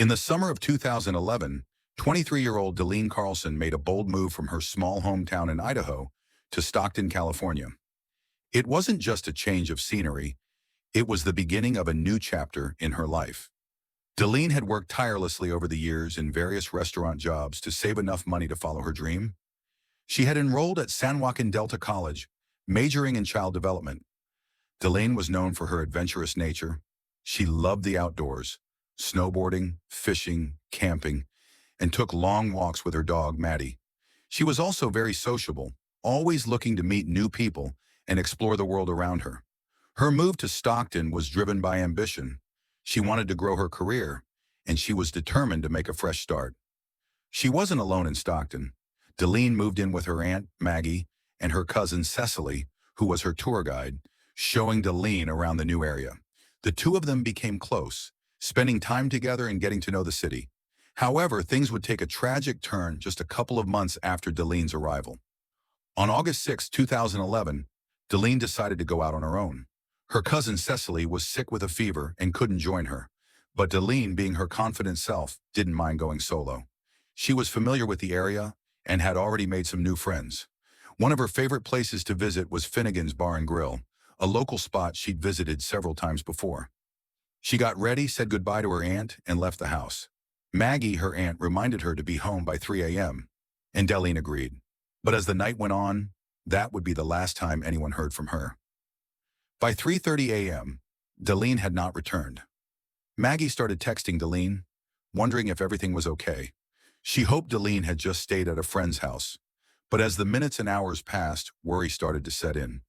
In the summer of 2011, 23-year-old Dalene Carlson made a bold move from her small hometown in Idaho to Stockton, California. It wasn't just a change of scenery, it was the beginning of a new chapter in her life. Dalene had worked tirelessly over the years in various restaurant jobs to save enough money to follow her dream. She had enrolled at San Joaquin Delta College, majoring in child development. Dalene was known for her adventurous nature. She loved the outdoors, snowboarding, fishing, camping, and took long walks with her dog, Maddie. She was also very sociable, always looking to meet new people and explore the world around her. Her move to Stockton was driven by ambition. She wanted to grow her career, and she was determined to make a fresh start. She wasn't alone in Stockton. Dalene moved in with her aunt, Maggie, and her cousin, Cecily, who was her tour guide, showing Dalene around the new area. The two of them became close, spending time together and getting to know the city. However, things would take a tragic turn just a couple of months after Dalene's arrival. On August 6, 2011, Dalene decided to go out on her own. Her cousin Cecily was sick with a fever and couldn't join her, but Dalene, being her confident self, didn't mind going solo. She was familiar with the area and had already made some new friends. One of her favorite places to visit was Finnegan's Bar and Grill, a local spot she'd visited several times before. She got ready, said goodbye to her aunt, and left the house. Maggie, her aunt, reminded her to be home by 3 a.m., and Dalene agreed. But as the night went on, that would be the last time anyone heard from her. By 3:30 a.m., Dalene had not returned. Maggie started texting Dalene, wondering if everything was okay. She hoped Dalene had just stayed at a friend's house. But as the minutes and hours passed, worry started to set in.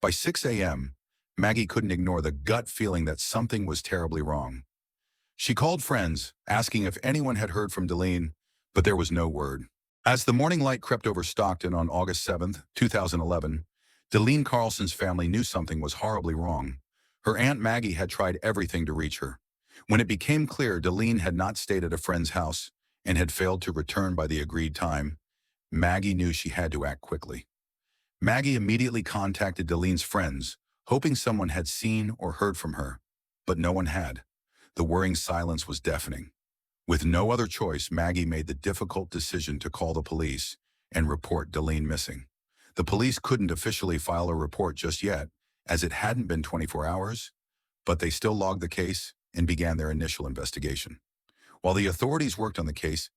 By 6 a.m., Maggie couldn't ignore the gut feeling that something was terribly wrong. She called friends, asking if anyone had heard from Dalene, but there was no word. As the morning light crept over Stockton on August 7, 2011, Dalene Carlson's family knew something was horribly wrong. Her Aunt Maggie had tried everything to reach her. When it became clear Dalene had not stayed at a friend's house and had failed to return by the agreed time, Maggie knew she had to act quickly. Maggie immediately contacted Dalene's friends, hoping someone had seen or heard from her, but no one had. The worrying silence was deafening. With no other choice, Maggie made the difficult decision to call the police and report Dalene missing. The police couldn't officially file a report just yet, as it hadn't been 24 hours, but they still logged the case and began their initial investigation. While the authorities worked on the case,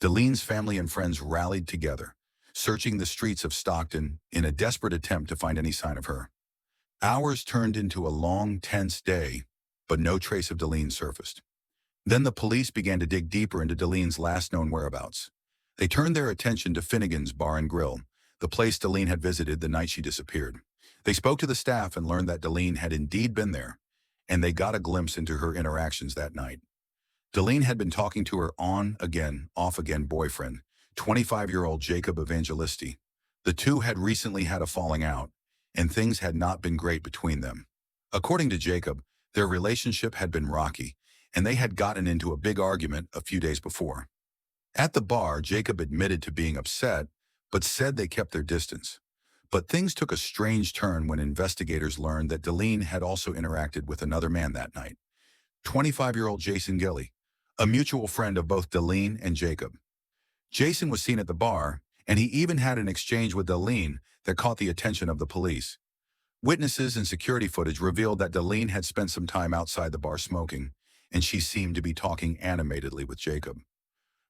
Dalene's family and friends rallied together, searching the streets of Stockton in a desperate attempt to find any sign of her. Hours turned into a long, tense day, but no trace of Dalene surfaced. Then the police began to dig deeper into Dalene's last known whereabouts. They turned their attention to Finnegan's Bar and Grill, the place Dalene had visited the night she disappeared. They spoke to the staff and learned that Dalene had indeed been there, and they got a glimpse into her interactions that night. Dalene had been talking to her on-again, off-again boyfriend, 25-year-old Jacob Evangelisti. The two had recently had a falling out, and things had not been great between them. According to Jacob, their relationship had been rocky, and they had gotten into a big argument a few days before. At the bar, Jacob admitted to being upset, but said they kept their distance. But things took a strange turn when investigators learned that Dalene had also interacted with another man that night, 25-year-old Jason Gilly, a mutual friend of both Dalene and Jacob. Jason was seen at the bar, and he even had an exchange with Dalene that caught the attention of the police. Witnesses and security footage revealed that Dalene had spent some time outside the bar smoking, and she seemed to be talking animatedly with Jacob.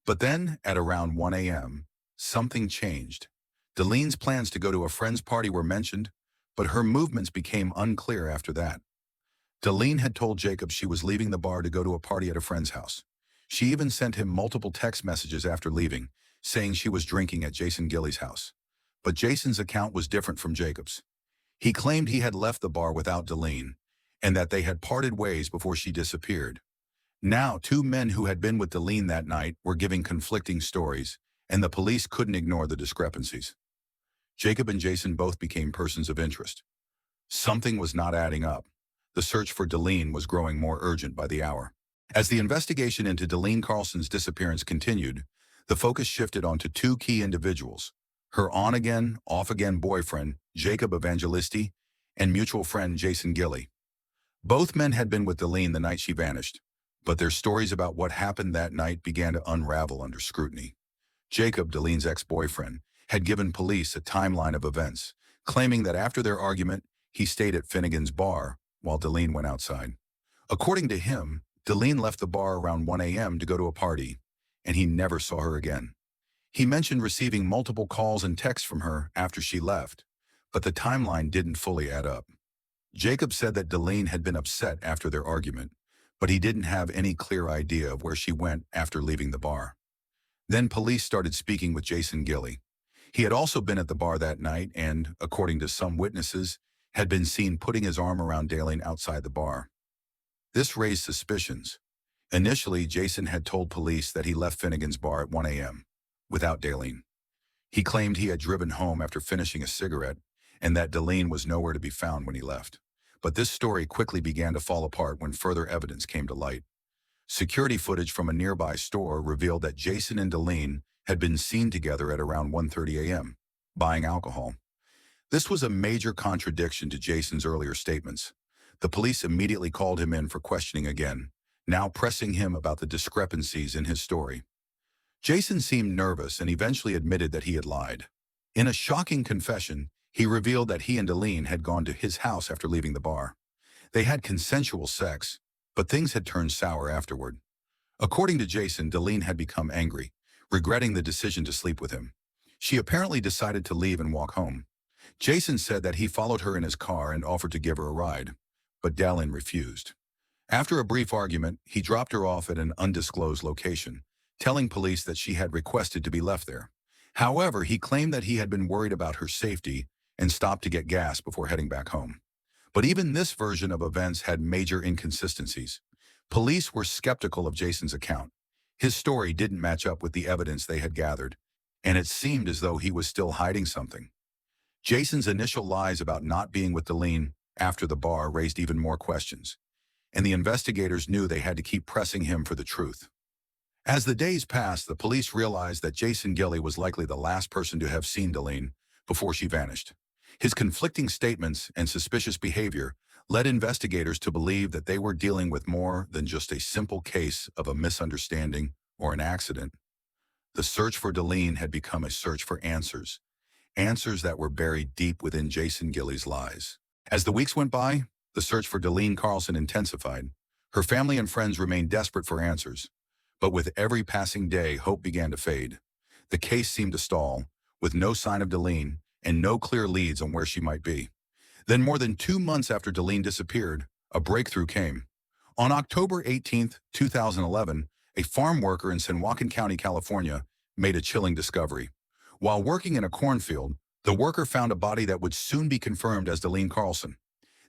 But then, at around 1 a.m., something changed. Dalene's plans to go to a friend's party were mentioned, but her movements became unclear after that. Dalene had told Jacob she was leaving the bar to go to a party at a friend's house. She even sent him multiple text messages after leaving, saying she was drinking at Jason Gilly's house. But Jason's account was different from Jacob's. He claimed he had left the bar without Dalene, and that they had parted ways before she disappeared. Now, two men who had been with Dalene that night were giving conflicting stories, and the police couldn't ignore the discrepancies. Jacob and Jason both became persons of interest. Something was not adding up. The search for Dalene was growing more urgent by the hour. As the investigation into Dalene Carlson's disappearance continued, the focus shifted onto two key individuals, her on-again, off-again boyfriend, Jacob Evangelisti, and mutual friend Jason Gilly. Both men had been with Dalene the night she vanished, But their stories about what happened that night began to unravel under scrutiny. Jacob, Dalene's ex-boyfriend, had given police a timeline of events, claiming that after their argument, he stayed at Finnegan's bar while Dalene went outside. According to him, Dalene left the bar around 1 a.m. to go to a party, and he never saw her again. He mentioned receiving multiple calls and texts from her after she left, but the timeline didn't fully add up. Jacob said that Dalene had been upset after their argument, but he didn't have any clear idea of where she went after leaving the bar. Then police started speaking with Jason Gilley. He had also been at the bar that night and, according to some witnesses, had been seen putting his arm around Dalene outside the bar. This raised suspicions. Initially, Jason had told police that he left Finnegan's bar at 1 a.m. without Dalene. He claimed he had driven home after finishing a cigarette and that Dalene was nowhere to be found when he left. But this story quickly began to fall apart when further evidence came to light. Security footage from a nearby store revealed that Jason and Dalene had been seen together at around 1:30 a.m., buying alcohol. This was a major contradiction to Jason's earlier statements. The police immediately called him in for questioning again, now pressing him about the discrepancies in his story. Jason seemed nervous and eventually admitted that he had lied. In a shocking confession, he revealed that he and Dalene had gone to his house after leaving the bar. They had consensual sex, but things had turned sour afterward. According to Jason, Dalene had become angry, regretting the decision to sleep with him. She apparently decided to leave and walk home. Jason said that he followed her in his car and offered to give her a ride, but Dalene refused. After a brief argument, he dropped her off at an undisclosed location, telling police that she had requested to be left there. However, he claimed that he had been worried about her safety and stopped to get gas before heading back home. But even this version of events had major inconsistencies. Police were skeptical of Jason's account. His story didn't match up with the evidence they had gathered, and it seemed as though he was still hiding something. Jason's initial lies about not being with Dalene after the bar raised even more questions, and the investigators knew they had to keep pressing him for the truth. As the days passed, the police realized that Jason Gilley was likely the last person to have seen Dalene before she vanished. His conflicting statements and suspicious behavior led investigators to believe that they were dealing with more than just a simple case of a misunderstanding or an accident. The search for Dalene had become a search for answers, answers that were buried deep within Jason Gilley's lies. As the weeks went by, the search for Dalene Carlson intensified. Her family and friends remained desperate for answers. But with every passing day, hope began to fade. The case seemed to stall, with no sign of Dalene and no clear leads on where she might be. Then more than 2 months after Dalene disappeared, a breakthrough came. On October 18, 2011, a farm worker in San Joaquin County, California, made a chilling discovery. While working in a cornfield, the worker found a body that would soon be confirmed as Dalene Carlson.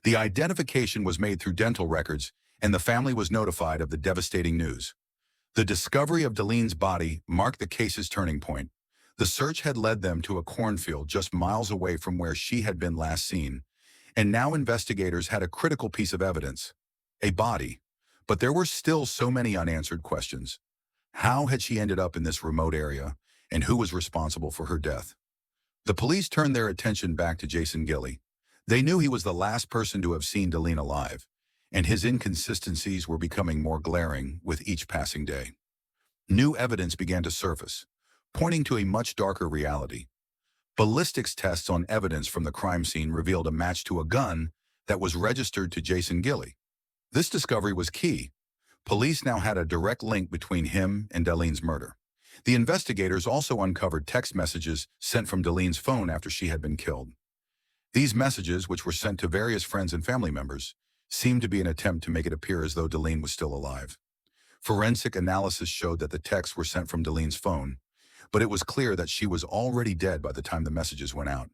The identification was made through dental records, and the family was notified of the devastating news. The discovery of Dalene's body marked the case's turning point. The search had led them to a cornfield just miles away from where she had been last seen, and now investigators had a critical piece of evidence, a body. But there were still so many unanswered questions. How had she ended up in this remote area, and who was responsible for her death? The police turned their attention back to Jason Gilley. They knew he was the last person to have seen Dalene alive, and his inconsistencies were becoming more glaring with each passing day. New evidence began to surface, pointing to a much darker reality. Ballistics tests on evidence from the crime scene revealed a match to a gun that was registered to Jason Gilley. This discovery was key. Police now had a direct link between him and Dalene's murder. The investigators also uncovered text messages sent from Dalene's phone after she had been killed. These messages, which were sent to various friends and family members, seemed to be an attempt to make it appear as though Dalene was still alive. Forensic analysis showed that the texts were sent from Dalene's phone, but it was clear that she was already dead by the time the messages went out.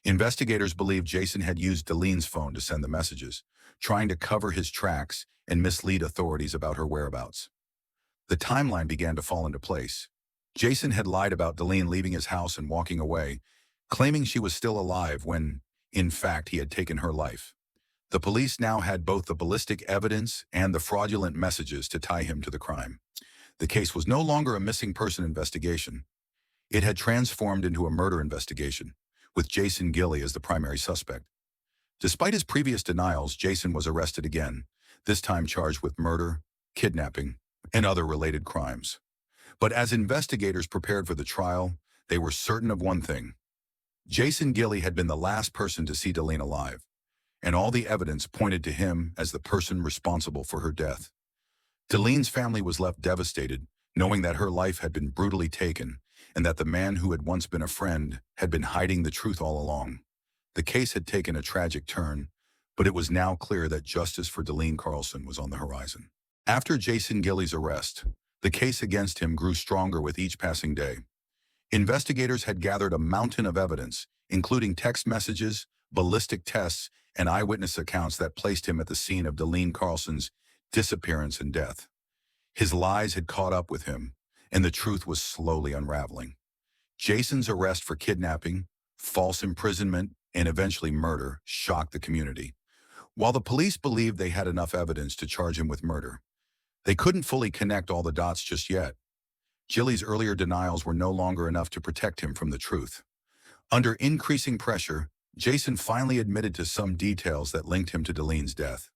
Investigators believed Jason had used Dalene's phone to send the messages, trying to cover his tracks and mislead authorities about her whereabouts. The timeline began to fall into place. Jason had lied about Dalene leaving his house and walking away, claiming she was still alive when, in fact, he had taken her life. The police now had both the ballistic evidence and the fraudulent messages to tie him to the crime. The case was no longer a missing person investigation. It had transformed into a murder investigation, with Jason Gilley as the primary suspect. Despite his previous denials, Jason was arrested again, this time charged with murder, kidnapping, and other related crimes. But as investigators prepared for the trial, they were certain of one thing. Jason Gilley had been the last person to see Dalene alive, and all the evidence pointed to him as the person responsible for her death. Dalene's family was left devastated, knowing that her life had been brutally taken and that the man who had once been a friend had been hiding the truth all along. The case had taken a tragic turn, but it was now clear that justice for Dalene Carlson was on the horizon. After Jason Gilley's arrest, the case against him grew stronger with each passing day. Investigators had gathered a mountain of evidence, including text messages, ballistic tests, and eyewitness accounts that placed him at the scene of Dalene Carlson's disappearance and death. His lies had caught up with him, and the truth was slowly unraveling. Jason's arrest for kidnapping, false imprisonment, and eventually murder shocked the community. While the police believed they had enough evidence to charge him with murder, they couldn't fully connect all the dots just yet. Gilley's earlier denials were no longer enough to protect him from the truth. Under increasing pressure, Jason finally admitted to some details that linked him to Dalene's death.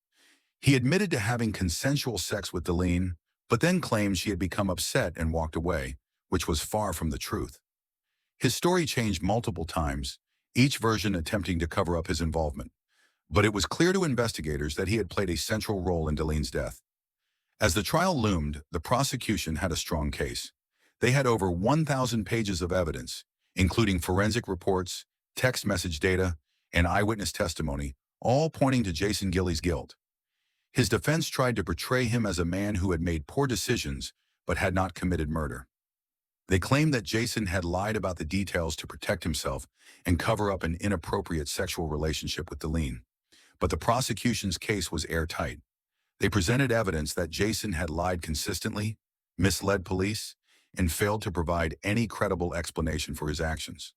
He admitted to having consensual sex with Dalene, but then claimed she had become upset and walked away, which was far from the truth. His story changed multiple times, each version attempting to cover up his involvement. But it was clear to investigators that he had played a central role in Dalene's death. As the trial loomed, the prosecution had a strong case. They had over 1,000 pages of evidence, including forensic reports, text message data, and eyewitness testimony, all pointing to Jason Gilley's guilt. His defense tried to portray him as a man who had made poor decisions but had not committed murder. They claimed that Jason had lied about the details to protect himself and cover up an inappropriate sexual relationship with Dalene. But the prosecution's case was airtight. They presented evidence that Jason had lied consistently, misled police, and failed to provide any credible explanation for his actions.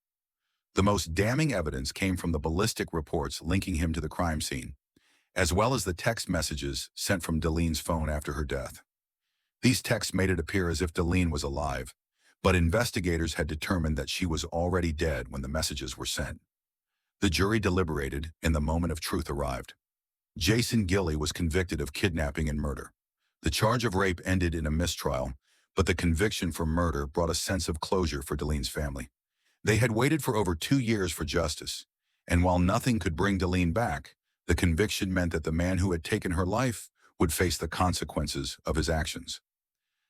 The most damning evidence came from the ballistic reports linking him to the crime scene, as well as the text messages sent from Dalene's phone after her death. These texts made it appear as if Dalene was alive, but investigators had determined that she was already dead when the messages were sent. The jury deliberated, and the moment of truth arrived. Jason Gilley was convicted of kidnapping and murder. The charge of rape ended in a mistrial, but the conviction for murder brought a sense of closure for Dalene's family. They had waited for over 2 years for justice, and while nothing could bring Dalene back, the conviction meant that the man who had taken her life would face the consequences of his actions.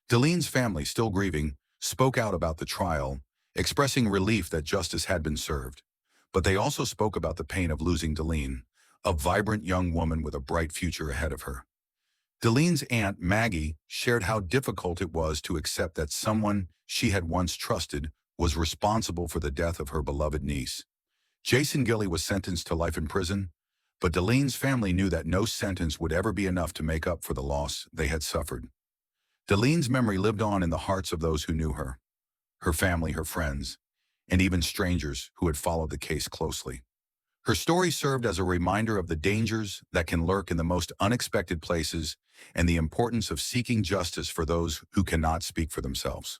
Dalene's family, still grieving, spoke out about the trial, expressing relief that justice had been served. But they also spoke about the pain of losing Dalene, a vibrant young woman with a bright future ahead of her. Dalene's aunt, Maggie, shared how difficult it was to accept that someone she had once trusted was responsible for the death of her beloved niece. Jason Gilley was sentenced to life in prison, but Dalene's family knew that no sentence would ever be enough to make up for the loss they had suffered. Dalene's memory lived on in the hearts of those who knew her family, her friends, and even strangers who had followed the case closely. Her story served as a reminder of the dangers that can lurk in the most unexpected places and the importance of seeking justice for those who cannot speak for themselves.